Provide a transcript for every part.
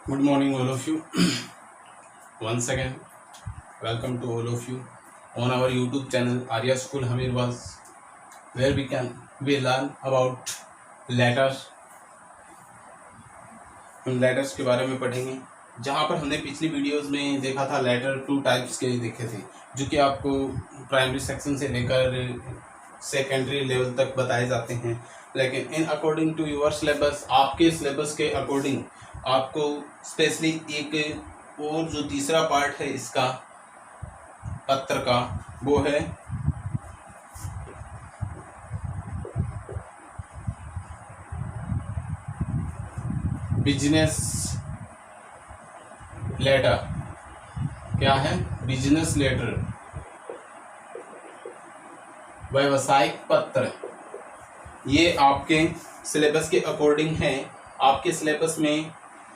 Good morning, all of you. Once again, welcome to all of you on our YouTube channel Arya School Hamirwaz, where we learn about letters. हम letters के बारे में पढ़ेंगे, जहाँ पर हमने पिछली वीडियोस में देखा था लेटर 2 टाइप्स के देखे थे, जो कि आपको प्राइमरी सेक्शन से लेकर सेकेंडरी लेवल तक बताए जाते हैं। लेकिन इन अकॉर्डिंग टू योर सिलेबस, आपके सिलेबस के अकॉर्डिंग आपको स्पेशली एक और जो तीसरा पार्ट है इसका पत्र का, वो है बिजनेस लेटर। क्या है? बिजनेस लेटर, व्यवसायिक पत्र। ये आपके सिलेबस के अकॉर्डिंग है। आपके सिलेबस में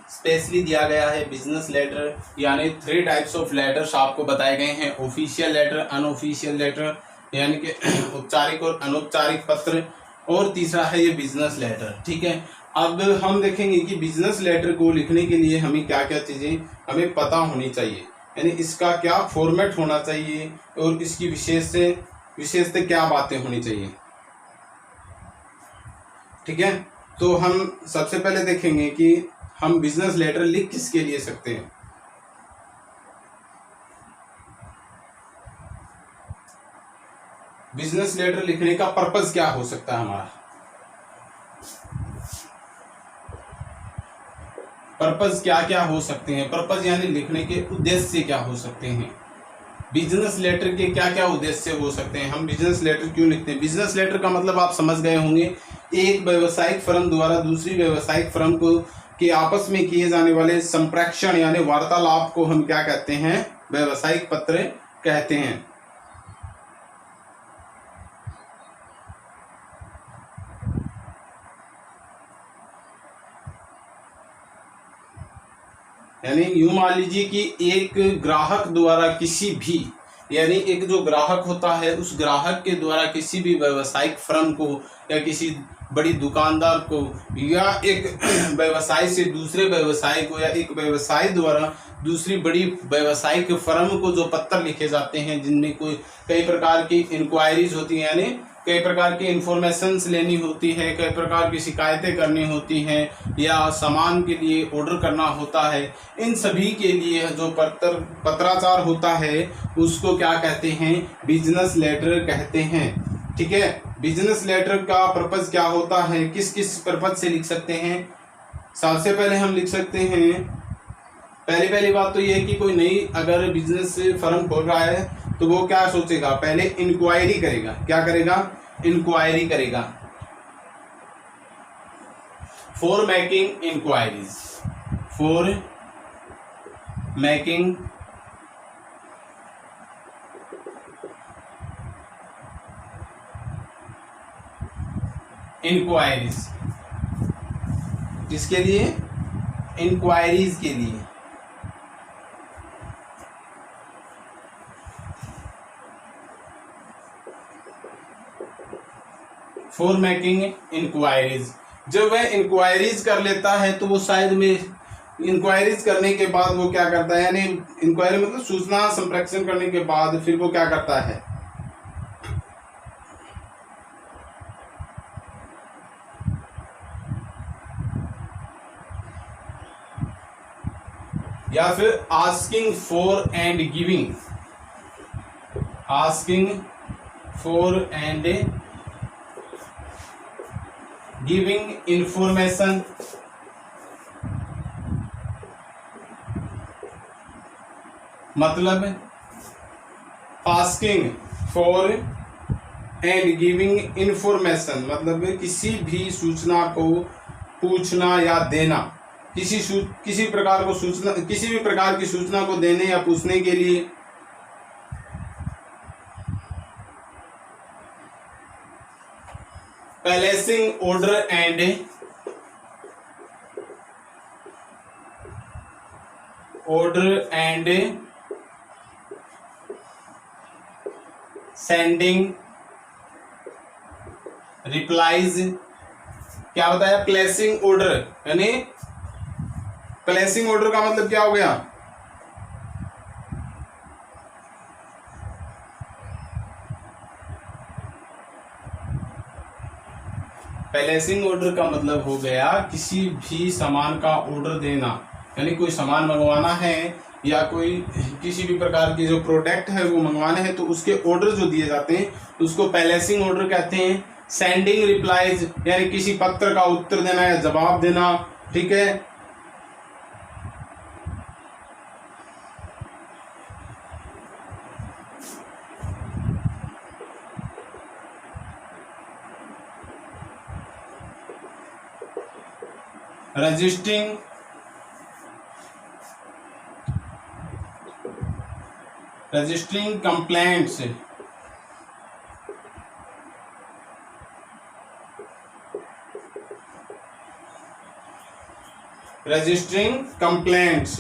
स्पेशली दिया गया है बिजनेस लेटर, यानी 3 टाइप्स ऑफ लेटर्स आपको बताए गए हैं। ऑफिशियल लेटर, अनऑफिशियल लेटर, यानी कि औपचारिक और अनौपचारिक पत्र, और तीसरा है ये बिजनेस लेटर। ठीक है, अब हम देखेंगे कि बिजनेस लेटर को लिखने के लिए हमें क्या क्या चीज़ें हमें पता होनी चाहिए, यानी इसका क्या फॉर्मेट होना चाहिए और इसकी विशेषता क्या बातें होनी चाहिए। ठीक है, तो हम सबसे पहले देखेंगे कि हम बिजनेस लेटर लिख किसके लिए सकते हैं। बिजनेस लेटर लिखने का पर्पस क्या हो सकता है हमारा? पर्पस क्या क्या हो सकते हैं? पर्पस यानी लिखने के उद्देश्य क्या हो सकते हैं? बिजनेस लेटर के क्या क्या उद्देश्य हो सकते हैं? हम बिजनेस लेटर क्यों लिखते हैं? बिजनेस लेटर का मतलब आप समझ गए होंगे, एक व्यावसायिक फर्म द्वारा दूसरी व्यावसायिक फर्म को के आपस में किए जाने वाले संप्रेषण यानी वार्तालाप को हम क्या कहते हैं? व्यावसायिक पत्र कहते हैं। यानी यूं मान लीजिए कि एक ग्राहक द्वारा किसी भी, यानी एक जो ग्राहक होता है उस ग्राहक के द्वारा किसी भी व्यावसायिक फर्म को या किसी बड़ी दुकानदार को या एक व्यवसाय से दूसरे व्यवसाय को या एक व्यवसाय द्वारा दूसरी बड़ी व्यावसायिक फर्म को जो पत्र लिखे जाते हैं, जिनमें कोई कई प्रकार की इंक्वायरीज होती हैं, यानी कई प्रकार की इंफॉर्मेशंस लेनी होती है, कई प्रकार की शिकायतें करनी होती हैं या सामान के लिए ऑर्डर करना होता है, इन सभी के लिए जो पत्राचार होता है उसको क्या कहते हैं? बिजनेस लेटर कहते हैं। ठीक है, बिजनेस लेटर का पर्पस क्या होता है? किस किस पर्पस से लिख सकते हैं? सबसे पहले हम लिख सकते हैं, पहली बात तो ये है कि कोई नई अगर बिजनेस फर्म खोल रहा है तो वो क्या सोचेगा? पहले इंक्वायरी करेगा। क्या करेगा? इंक्वायरी करेगा। For making inquiries, for making inquiries, किसके लिए? इंक्वायरीज के लिए। फॉर मेकिंग इंक्वायरीज, जब वह इंक्वायरीज कर लेता है तो वो शायद में इंक्वायरीज करने के बाद वो क्या करता है, यानी इंक्वायरी मतलब सूचना संप्रेषण करने के बाद फिर वो क्या करता है? या फिर asking for and giving, asking for and giving information, मतलब asking for and giving information मतलब किसी भी सूचना को पूछना या देना, किसी प्रकार को सूचना, किसी भी प्रकार की सूचना को देने या पूछने के लिए। Placing order and sending replies. क्या बताया? प्लेसिंग ऑर्डर यानी प्लेसिंग ऑर्डर का मतलब क्या हो गया? प्लेसिंग ऑर्डर का मतलब हो गया किसी भी सामान का ऑर्डर देना, यानी कोई सामान मंगवाना है या कोई किसी भी प्रकार की जो प्रोडक्ट है वो मंगवाने हैं तो उसके ऑर्डर जो दिए जाते हैं उसको प्लेसिंग ऑर्डर कहते हैं। सेंडिंग रिप्लाईज यानी किसी पत्र का उत्तर देना या जवाब देना, ठीक है। Registering complaints, registering complaints,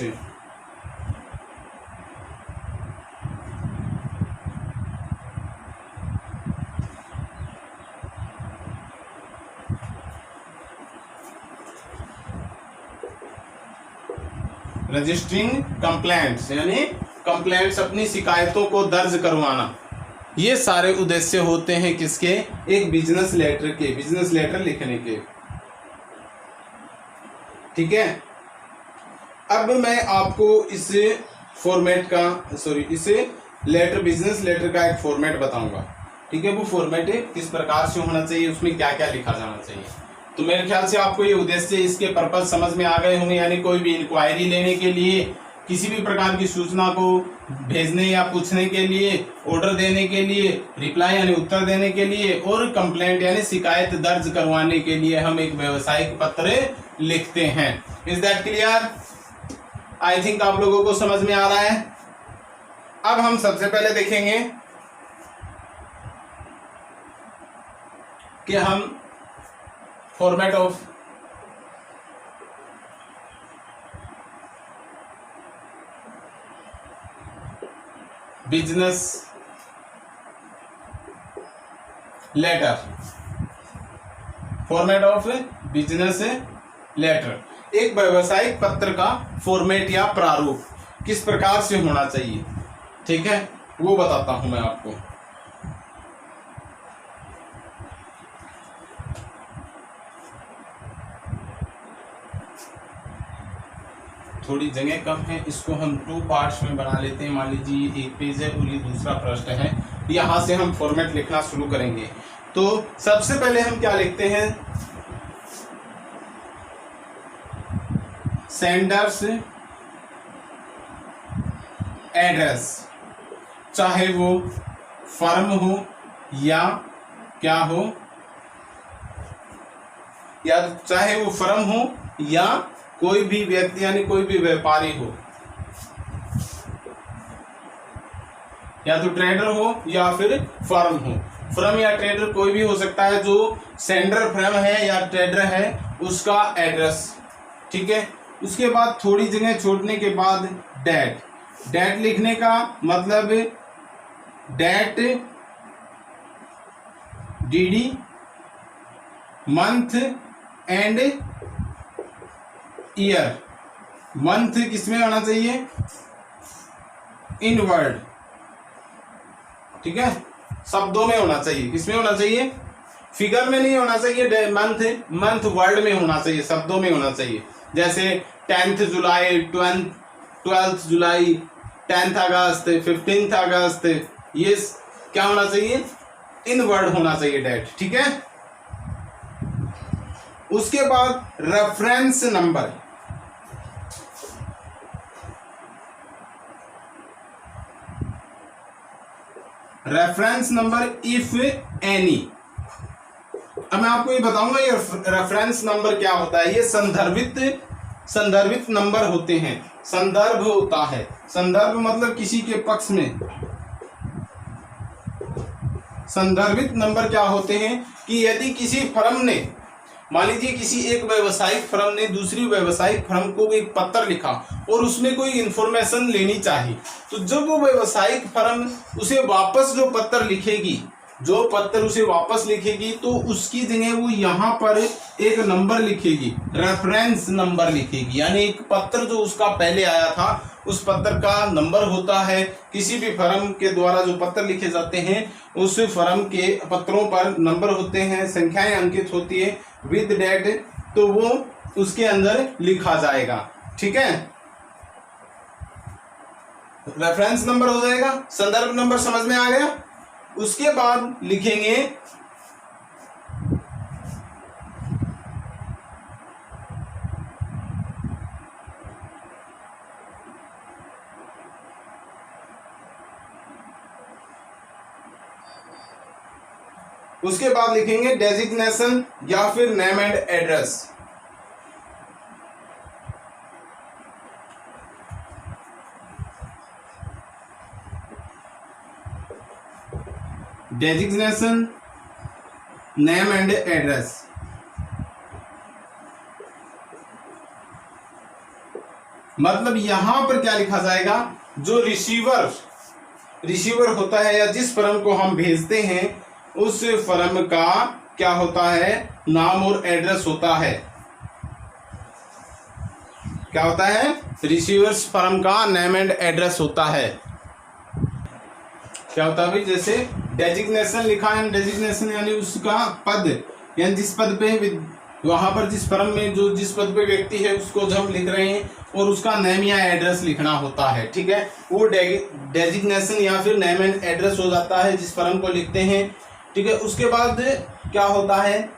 registering complaints यानी कंप्लेंट्स, अपनी शिकायतों को दर्ज करवाना। ये सारे उद्देश्य होते हैं किसके? एक बिजनेस लेटर के, बिजनेस लेटर लिखने के, ठीक है। अब मैं आपको इस फॉर्मेट का इस लेटर, बिजनेस लेटर का एक फॉर्मेट बताऊंगा, ठीक है। वो फॉर्मेट किस प्रकार से होना चाहिए, उसमें क्या क्या लिखा जाना चाहिए। तो मेरे ख्याल से आपको ये उद्देश्य, इसके पर्पज समझ में आ गए होंगे। यानी कोई भी इंक्वायरी लेने के लिए, किसी भी प्रकार की सूचना को भेजने या पूछने के लिए, ऑर्डर देने के लिए, रिप्लाई यानी उत्तर देने के लिए, और कंप्लेंट यानी शिकायत दर्ज करवाने के लिए हम एक व्यावसायिक पत्र लिखते हैं। Is that clear? I think आप लोगों को समझ में आ रहा है। अब हम सबसे पहले देखेंगे कि हम format of business letter, format of business letter, एक व्यावसायिक पत्र का फॉर्मेट या प्रारूप किस प्रकार से होना चाहिए, ठीक है, वो बताता हूं मैं आपको। थोड़ी जगह कम है, इसको हम 2 पार्ट्स में बना लेते हैं। मान लीजिए एक पेज है और ये दूसरा पृष्ठ है, यहां से हम फॉर्मेट लिखना शुरू करेंगे। तो सबसे पहले हम क्या लिखते हैं? सेंडर्स एड्रेस, चाहे वो फर्म हो या क्या हो, या चाहे वो फर्म हो या कोई भी व्यक्ति यानी कोई भी व्यापारी हो, या तो ट्रेडर हो या फिर फर्म हो। फर्म या ट्रेडर कोई भी हो सकता है। जो सेंडर फर्म है या ट्रेडर है उसका एड्रेस, ठीक है। उसके बाद थोड़ी जगह छोड़ने के बाद डेट, डेट लिखने का मतलब date, DD, month and year. Month किसमें होना चाहिए? इन वर्ड, ठीक है, शब्दों में होना चाहिए। किसमें होना चाहिए? फिगर में नहीं होना चाहिए। मंथ वर्ड में होना चाहिए, शब्दों में होना चाहिए। जैसे 10th जुलाई, 12th जुलाई, 10th अगस्त, 15th अगस्त, ये क्या होना चाहिए? इन वर्ड होना चाहिए डेट, ठीक है। उसके बाद reference number, reference number if any. अब मैं आपको ये बताऊंगा ये रेफरेंस नंबर क्या होता है। ये संदर्भित नंबर होते हैं। संदर्भ होता है, संदर्भ मतलब किसी के पक्ष में। संदर्भित नंबर क्या होते हैं कि यदि किसी फर्म ने, मान लीजिए किसी एक व्यावसायिक फर्म ने दूसरी व्यावसायिक फर्म को एक पत्र लिखा और उसमें कोई इंफॉर्मेशन लेनी चाहिए, तो जब वो व्यावसायिक फर्म उसे वापस जो पत्र लिखेगी जो पत्र उसे वापस लिखेगी तो उसकी जगह वो यहाँ पर एक नंबर लिखेगी, रेफरेंस नंबर लिखेगी, यानी एक पत्र जो उसका पहले आया था उस पत्र का नंबर होता है। किसी भी फर्म के द्वारा जो पत्र लिखे जाते हैं उस फर्म के पत्रों पर नंबर होते हैं, संख्याएं अंकित होती है विद डेट, तो वो उसके अंदर लिखा जाएगा। ठीक है, रेफरेंस नंबर हो जाएगा, संदर्भ नंबर समझ में आ गया। उसके बाद लिखेंगे डेजिग्नेशन या फिर name and address. Designation, name and address. मतलब यहां पर क्या लिखा जाएगा, जो रिसीवर होता है या जिस फर्म को हम भेजते हैं उस फर्म का क्या होता है, नाम और एड्रेस होता है। क्या होता है, रिसीवर्स फर्म का नेम एंड एड्रेस होता है। क्या होता है भाई, जैसे डेजिग्नेशन लिखा है, डेजिग्नेशन यानी उसका पद, यानी जिस पद पे वहां पर जिस फर्म में जो जिस पद पे व्यक्ति है उसको जब हम लिख रहे हैं और उसका नेम या एड्रेस लिखना होता है। ठीक है, वो डेजिग्नेशन या फिर नेम एंड एड्रेस हो जाता है जिस फर्म को लिखते हैं। ठीक है, उसके बाद क्या होता है,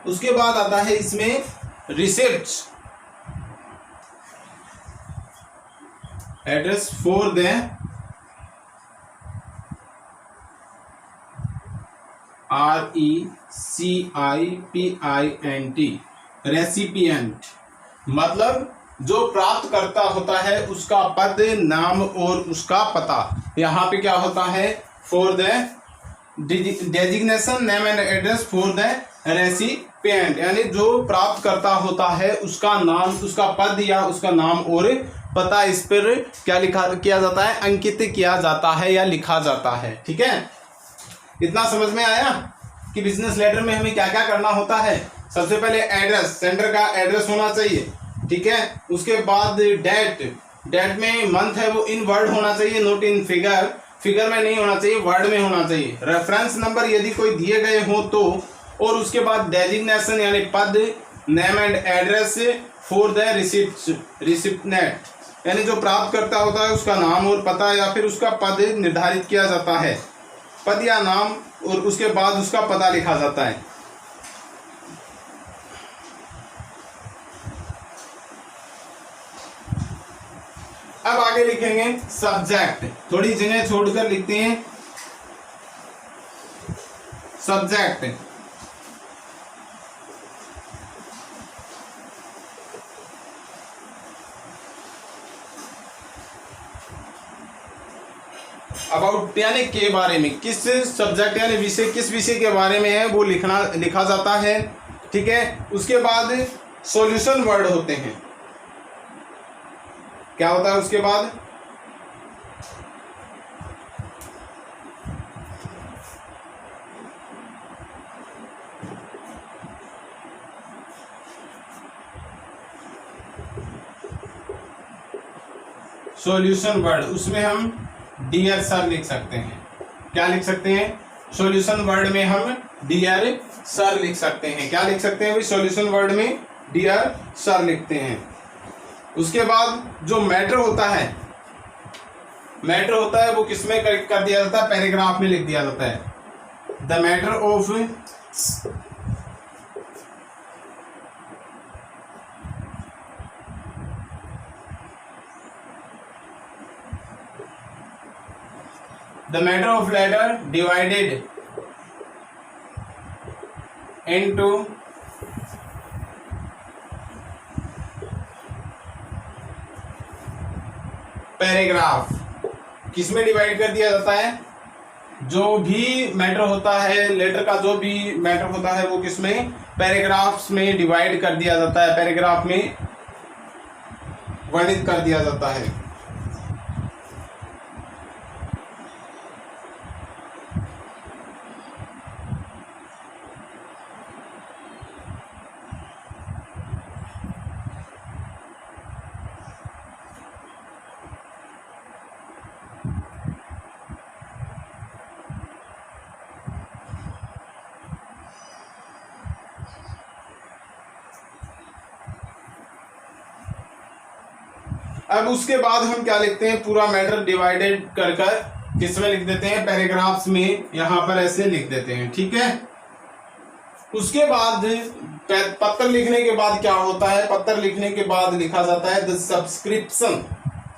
उसके बाद आता है इसमें receipt, address for the RECIPIENT, recipient, मतलब जो प्राप्त करता होता है उसका पद, नाम और उसका पता। यहाँ पे क्या होता है, for the designation, name and address for the recipient, यानी जो प्राप्त करता होता है उसका नाम, उसका पद या उसका नाम और पता इस पर क्या किया जाता है, अंकित किया जाता है या लिखा जाता है। ठीक है, इतना समझ में आया कि बिजनेस लेटर में हमें क्या क्या करना होता है। सबसे पहले एड्रेस, सेंटर का एड्रेस होना चाहिए। ठीक है, उसके बाद डेट में मंथ है वो इन वर्ड होना चाहिए, नोट इन फिगर में नहीं होना चाहिए, वर्ड में होना चाहिए। रेफरेंस नंबर यदि कोई दिए गए हो तो, और उसके बाद डेजिग्नेशन यानी पद, name and address for the recipient, यानी जो प्राप्त करता होता है उसका नाम और पता या फिर उसका पद निर्धारित किया जाता है, पद या नाम, और उसके बाद उसका पता लिखा जाता है। अब आगे लिखेंगे सब्जेक्ट, थोड़ी जगह छोड़कर लिखते हैं सब्जेक्ट। अबाउट यानी के बारे में, किस सब्जेक्ट यानी विषय, किस विषय के बारे में है वो लिखा जाता है। ठीक है, उसके बाद सॉल्यूशन वर्ड होते हैं। क्या होता है उसके बाद, सॉल्यूशन वर्ड, उसमें हम डियर सर लिख सकते हैं। क्या लिख सकते हैं, सॉल्यूशन वर्ड में हम डियर सर लिख सकते हैं। क्या लिख सकते हैं भाई, सॉल्यूशन वर्ड में डियर सर लिखते हैं। उसके बाद जो मैटर होता है, वो किसमें कर दिया जाता है, पैराग्राफ में लिख दिया जाता है। The matter of letter divided into paragraph, किसमें डिवाइड कर दिया जाता है, जो भी मैटर होता है, लेटर का जो भी मैटर होता है वो किसमें, पैराग्राफ्स में डिवाइड कर दिया जाता है, पैराग्राफ में वर्णित कर दिया जाता है। अब उसके बाद हम क्या लिखते हैं, पूरा मैटर डिवाइडेड कर कर किसमें लिख देते हैं, पैराग्राफ्स में, यहां पर ऐसे लिख देते हैं। ठीक है, उसके बाद पत्र लिखने के बाद क्या होता है, पत्र लिखने के बाद लिखा जाता है द सब्सक्रिप्शन।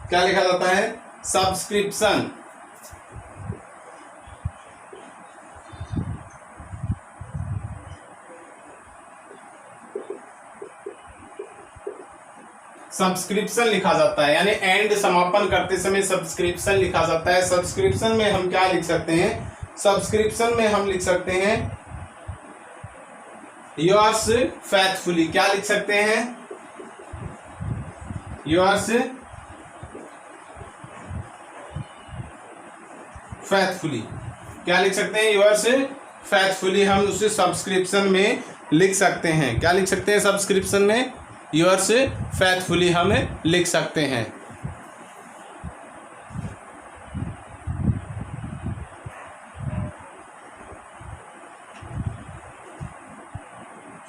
क्या लिखा जाता है, सब्सक्रिप्शन। सब्सक्रिप्शन लिखा जाता है, यानी एंड समापन करते समय सब्सक्रिप्शन लिखा जाता है। सब्सक्रिप्शन में हम क्या लिख सकते हैं, सब्सक्रिप्शन में हम लिख सकते हैं योर्स फेथफुली। क्या लिख सकते हैं, योर्स फेथफुली। क्या लिख सकते हैं, योर्स फेथफुली। हम उसे सब्सक्रिप्शन में लिख सकते हैं। क्या लिख सकते हैं, सब्सक्रिप्शन में योर्स फेथफुली हम लिख सकते हैं।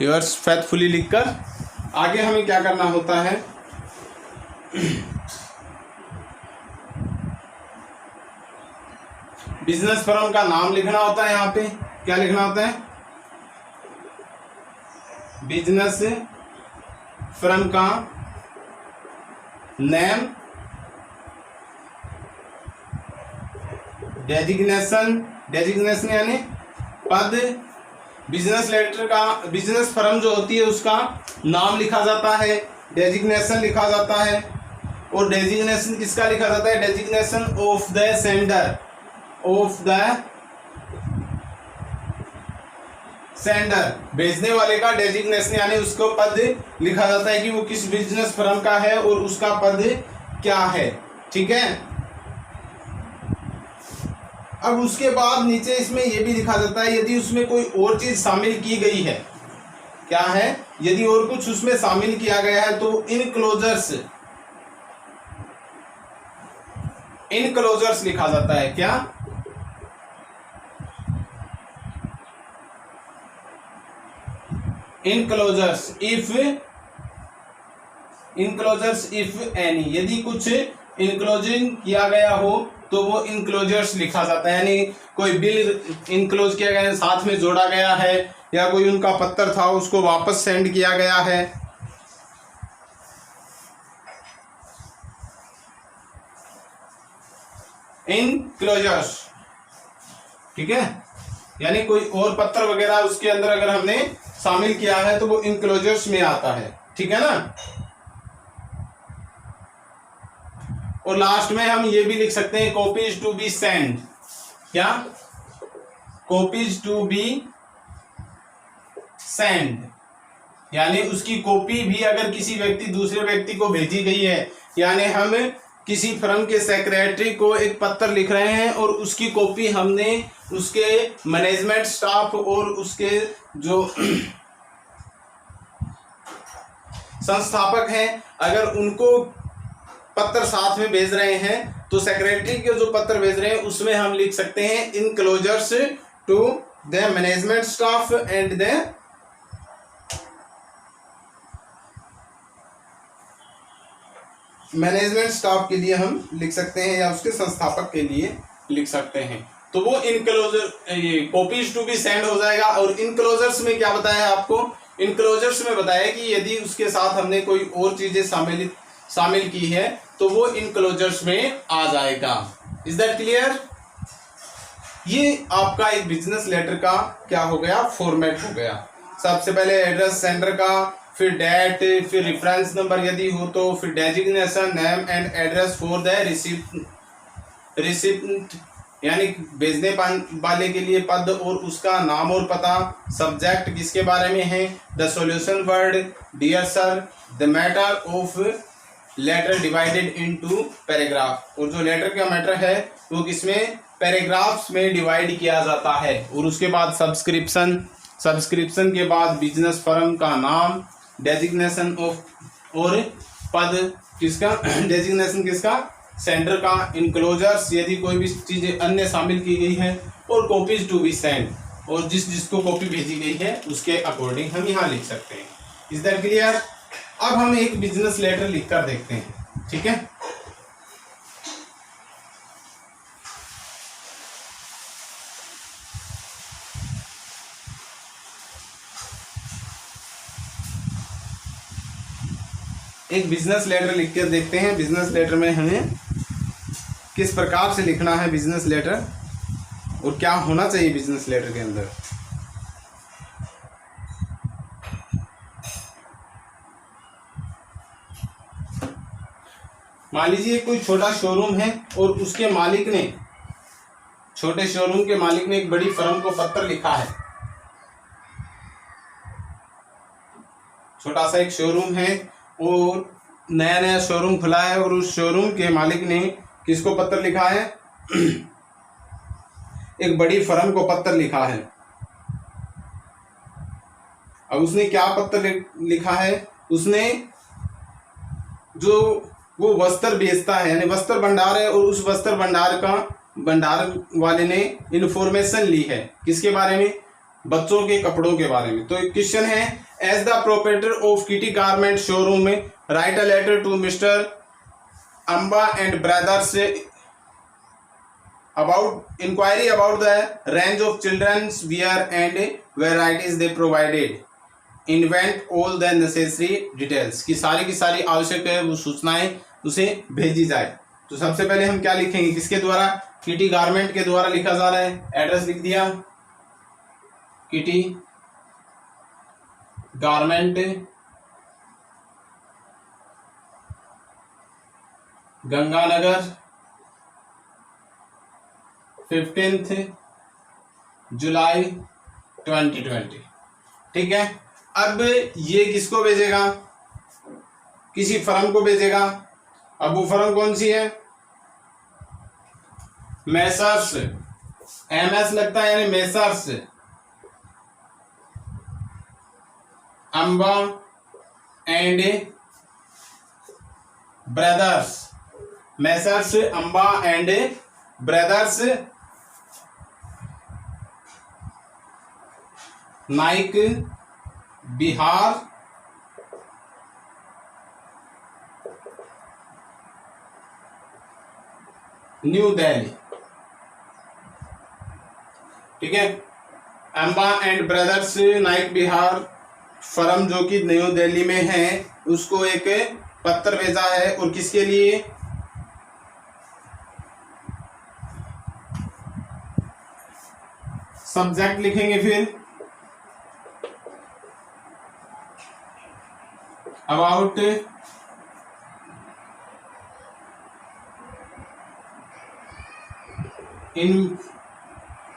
योर्स फेथफुली लिखकर आगे हमें क्या करना होता है, बिजनेस फर्म का नाम लिखना होता है। यहाँ पे क्या लिखना होता है, बिजनेस फर्म का नेम, डेजिग्नेशन, डेजिग्नेशन यानी पद, बिजनेस लेटर का, बिजनेस फर्म जो होती है उसका नाम लिखा जाता है, डेजिग्नेशन लिखा जाता है। और डेजिग्नेशन किसका लिखा जाता है, designation of the sender, of the sender, भेजने वाले का डेजिग्नेशन यानी उसको पद लिखा जाता है कि वो किस बिजनेस फर्म का है और उसका पद क्या है। ठीक है, अब उसके बाद नीचे इसमें यह भी लिखा जाता है यदि उसमें कोई और चीज शामिल की गई है, क्या है, यदि और कुछ उसमें शामिल किया गया है तो इनक्लोजर्स, इनक्लोजर्स लिखा जाता है। क्या, enclosures if, enclosures if any, यदि कुछ इनक्लोजिंग किया गया हो तो वो इनक्लोजर्स लिखा जाता है। यानी कोई बिल इनक्लोज किया गया है, साथ में जोड़ा गया है, या कोई उनका पत्र था उसको वापस सेंड किया गया है। इनक्लोजर्स, ठीक है, यानी कोई और पत्र वगैरह उसके अंदर अगर हमने शामिल किया है तो वो इनक्लोजर्स में आता है। ठीक है ना। और लास्ट में हम ये भी लिख सकते हैं कॉपीज टू बी सेंड। क्या, कॉपीज टू बी सेंड, यानी उसकी कॉपी भी अगर किसी व्यक्ति दूसरे व्यक्ति को भेजी गई है, यानी हम किसी फर्म के सेक्रेटरी को एक पत्र लिख रहे हैं और उसकी कॉपी हमने उसके मैनेजमेंट स्टाफ और उसके जो संस्थापक हैं अगर उनको पत्र साथ में भेज रहे हैं तो सेक्रेटरी के जो पत्र भेज रहे हैं उसमें हम लिख सकते हैं enclosures to the management staff and the management staff के लिए हम लिख सकते हैं या उसके संस्थापक के लिए लिख सकते हैं। तो वो इनक्लोजर, ये कॉपीज टू बी सेंड हो जाएगा। और इनक्लोजर्स में क्या बताया आपको, इनक्लोजर्स में बताया कि यदि उसके साथ हमने कोई और चीजें शामिल की है तो वो इनक्लोजर्स में आ जाएगा। Is that clear. ये आपका एक बिजनेस लेटर का क्या हो गया, फॉर्मेट हो गया। सबसे पहले एड्रेस सेंडर का, फिर डेट, फिर रेफरेंस नंबर यदि हो तो, फिर designation, name and address for the receipt यानी भेजने वाले के लिए पद और उसका नाम और पता, सब्जेक्ट किसके बारे में है, the solution word, dear sir, the matter of letter divided into paragraph. और जो लेटर का मैटर है वो किसमें, पैराग्राफ्स में डिवाइड किया जाता है। और उसके बाद सब्सक्रिप्शन, सब्सक्रिप्शन के बाद बिजनेस फर्म का नाम, डेजिग्नेशन ऑफ और पद किसका, डेजिग्नेशन किसका, सेंडर का, इनक्लोजर्स यदि कोई भी चीजें अन्य शामिल की गई है, और कॉपीज टू बी सेंड, और जिसको कॉपी भेजी गई है उसके अकॉर्डिंग हम यहाँ लिख सकते हैं। Is that clear. अब हम एक बिजनेस लेटर लिख कर देखते हैं। ठीक है। एक बिजनेस लेटर लिख कर देखते हैं। बिजनेस लेटर में हमें किस प्रकार से लिखना है बिजनेस लेटर, और क्या होना चाहिए बिजनेस लेटर के अंदर। मान लीजिए कोई छोटा शोरूम है और उसके मालिक ने, छोटे शोरूम के मालिक ने एक बड़ी फर्म को पत्र लिखा है। छोटा सा एक शोरूम है और नया नया शोरूम खुला है, और उस शोरूम के मालिक ने किसको पत्र लिखा है? एक बड़ी फर्म को पत्र लिखा है। अब उसने क्या पत्र लिखा है? उसने जो वो वस्त्र बेचता है, यानी वस्त्र भंडार है, और उस वस्त्र भंडार वाले ने इंफॉर्मेशन ली है किसके बारे में? बच्चों के कपड़ों के बारे में। तो एक क्वेश्चन है, as the proprietor of Kitty garment showroom में write a letter to mister Amba and brothers about inquiry about the range of children's wear and varieties they provided, invent all the necessary details, की सारी आवश्यक है वो सूचनाएं उसे भेजी जाए। तो सबसे पहले हम क्या लिखेंगे, किसके द्वारा? किटी गारमेंट के द्वारा लिखा जा रहा है। एड्रेस लिख दिया, किटी गारमेंट, गंगानगर, 15 जुलाई 2020। ठीक है। अब ये किसको भेजेगा? किसी फर्म को भेजेगा। अब वो फर्म कौन सी है? मेसर्स, MS लगता है, यानी messrs Amba and brothers, messrs Amba and brothers Naik, Bihar, new Delhi. ठीक है। Amba and brothers Naik Bihar firm जो कि न्यू दिल्ली में है, उसको एक पत्र भेजा है। और किसके लिए? सब्जेक्ट लिखेंगे फिर about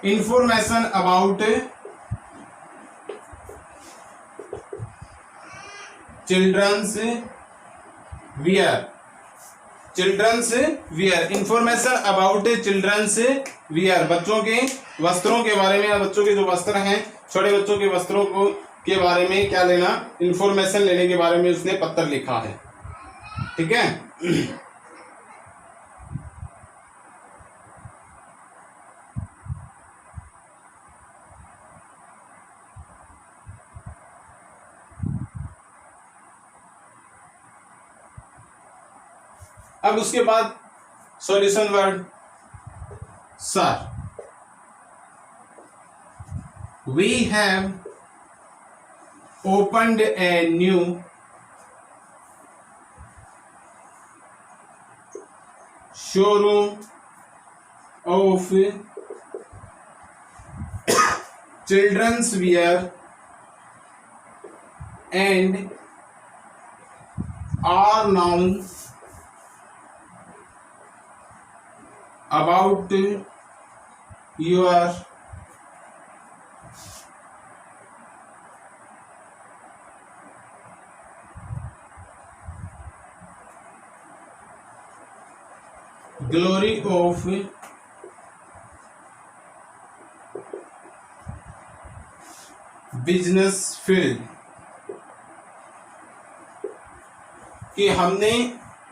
information about children's wear, children's wear, information about children's wear, बच्चों के वस्त्रों के बारे में, या बच्चों के जो वस्त्र हैं, छोटे बच्चों के वस्त्रों को के बारे में क्या लेना? इंफॉर्मेशन लेने के बारे में उसने पत्र लिखा है। ठीक है। अब उसके बाद solution word, sir we have opened a new showroom of children's wear and are now about your glory of business field, कि हमने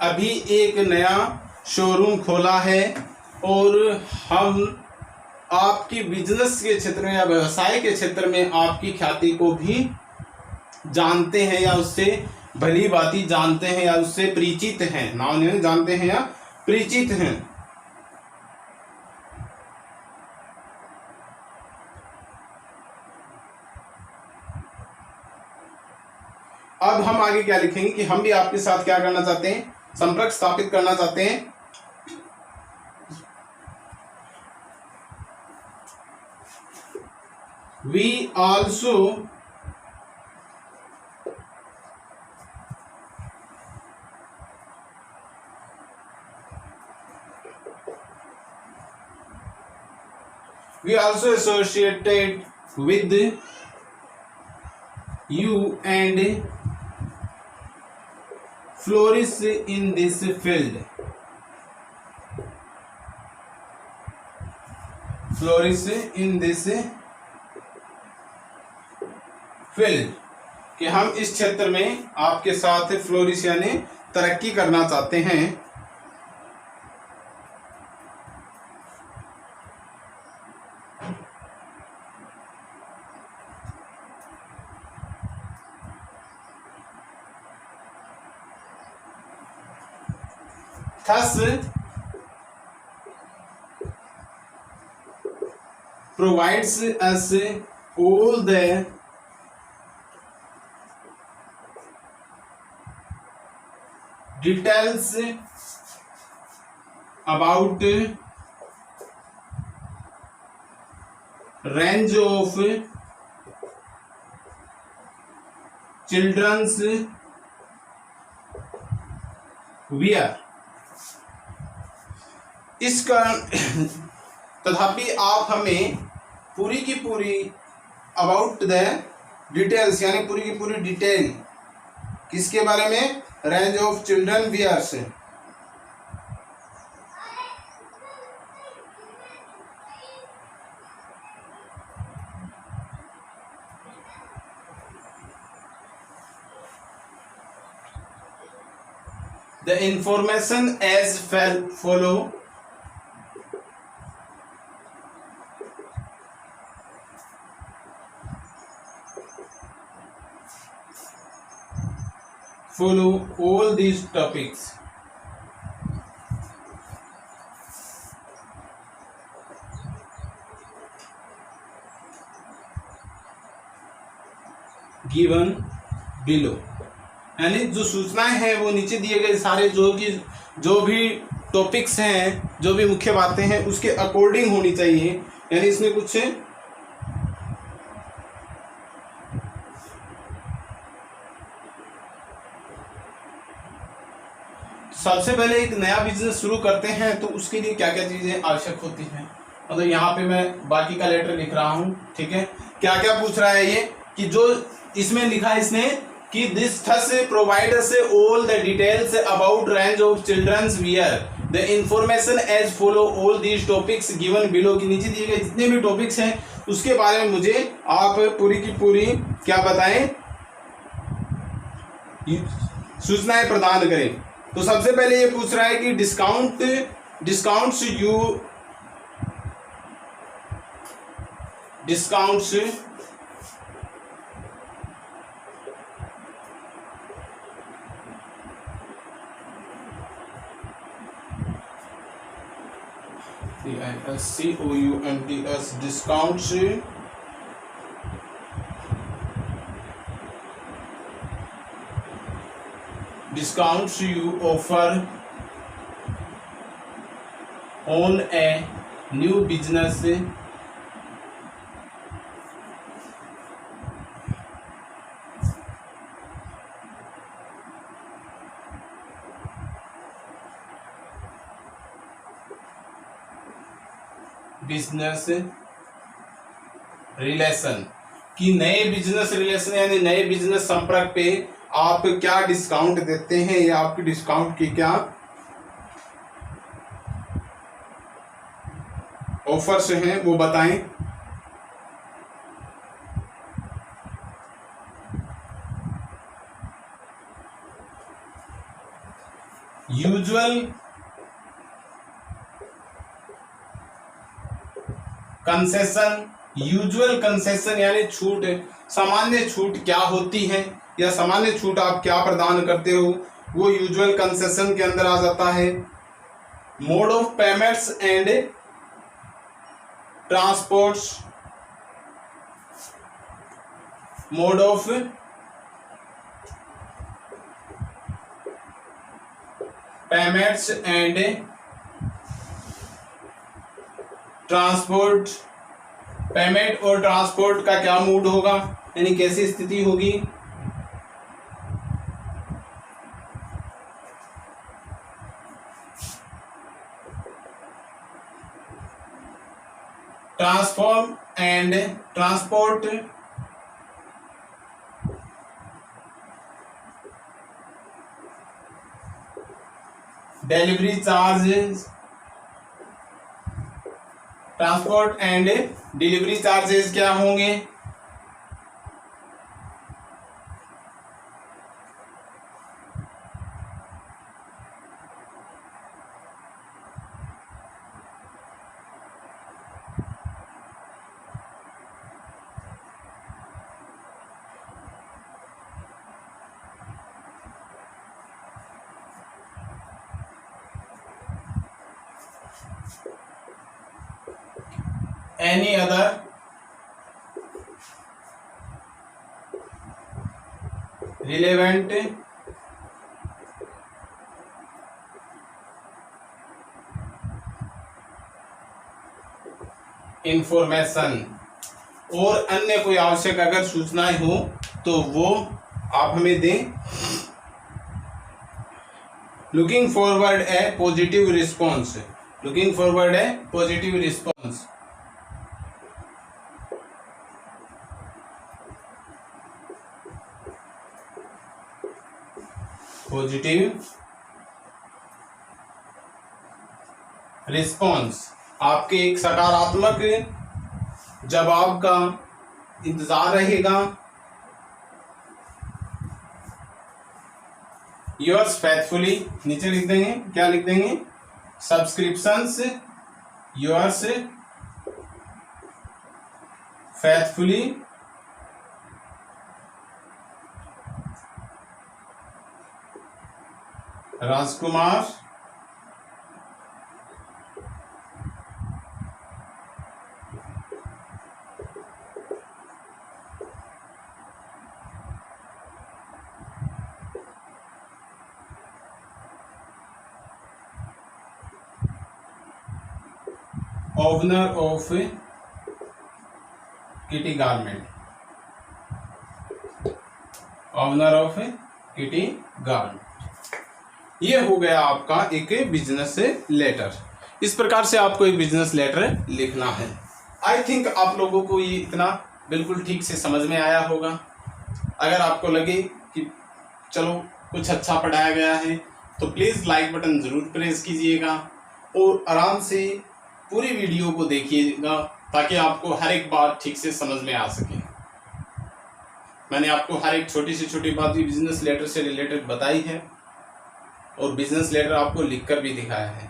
अभी एक नया शोरूम खोला है और हम आपकी बिजनेस के क्षेत्र में या व्यवसाय के क्षेत्र में आपकी ख्याति को भी जानते हैं, या उससे भली भांति जानते हैं, या उससे परिचित हैं। नाम नहीं जानते हैं या परिचित हैं। अब हम आगे क्या लिखेंगे कि हम भी आपके साथ क्या करना चाहते हैं, संपर्क स्थापित करना चाहते हैं। We also associated with you and flourish in this field. Flourish in this field कि हम इस क्षेत्र में आपके साथ फ्लोरिश यानी तरक्की करना चाहते हैं। Thus provides us all the details about range of children's wear। इस कारण तथापि आप हमें पूरी की पूरी अबाउट द डिटेल्स यानी पूरी की पूरी डिटेल किसके बारे में, range of children wears. The information as follow। Follow all these topics given below। यानी जो सूचनाएं हैं वो नीचे दिए गए सारे जो भी टॉपिक्स हैं, जो भी मुख्य बातें हैं उसके अकॉर्डिंग होनी चाहिए। यानी इसमें कुछ सबसे पहले एक नया बिजनेस शुरू करते हैं तो उसके लिए क्या क्या चीजें आवश्यक होती हैं। मतलब यहाँ पे मैं बाकी का लेटर लिख रहा हूँ, ठीक है। क्या क्या पूछ रहा है ये कि जो इसमें लिखा है इसने कि this thus provides all the details about range of children's wear the information as follow all these topics given below. की नीचे दिए गए जितने भी टॉपिक्स हैं उसके बारे में मुझे आप पूरी की पूरी क्या बताएं, सूचनाएं प्रदान करें। तो सबसे पहले ये पूछ रहा है कि discounts discounts you offer on a new business relation. कि नए बिजनेस रिलेशन यानी नए बिजनेस संपर्क पे आप क्या डिस्काउंट देते हैं या आपकी डिस्काउंट की क्या ऑफर्स हैं वो बताएं। यूजुअल कंसेशन यानी छूट, सामान्य छूट क्या होती है या सामान्य छूट आप क्या प्रदान करते हो, वो यूजुअल कंसेशन के अंदर आ जाता है। Mode of payments and transports, mode of payments and transport, payment और ट्रांसपोर्ट का क्या मूड होगा, यानी कैसी स्थिति होगी। Transform and transport delivery charges, transport and delivery charges क्या होंगे। Any other relevant इंफॉर्मेशन, और अन्य कोई आवश्यक अगर सूचनाएं हो तो वो आप हमें दें। लुकिंग फॉरवर्ड ए पॉजिटिव रिस्पॉन्स, लुकिंग फॉरवर्ड ए पॉजिटिव रिस्पॉन्स। पॉजिटिव रिस्पॉन्स, आपके एक सकारात्मक जवाब का इंतजार रहेगा। योर्स फैथफुली, नीचे लिख देंगे, क्या लिख देंगे, subscriptions yours faithfully Rajkumar owner of Kitty garment, owner of Kitty garment. ये हो गया आपका एक बिजनेस लेटर। इस प्रकार से आपको एक बिजनेस लेटर लिखना है। आई थिंक आप लोगों को ये इतना बिल्कुल ठीक से समझ में आया होगा। अगर आपको लगे कि चलो कुछ अच्छा पढ़ाया गया है तो प्लीज़ लाइक बटन ज़रूर प्रेस कीजिएगा और आराम से पूरी वीडियो को देखिएगा ताकि आपको हर एक बात ठीक से समझ में आ सके। मैंने आपको हर एक छोटी से छोटी बात भी बिजनेस लेटर से रिलेटेड बताई है और बिजनेस लेटर आपको लिखकर भी दिखाया है।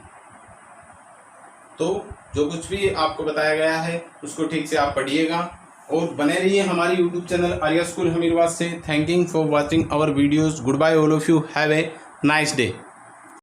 तो जो कुछ भी आपको बताया गया है उसको ठीक से आप पढ़िएगा और बने रहिए हमारी YouTube channel Arya school Hamirwad से। Thanking for watching our videos. Good bye all of you. Have a nice day.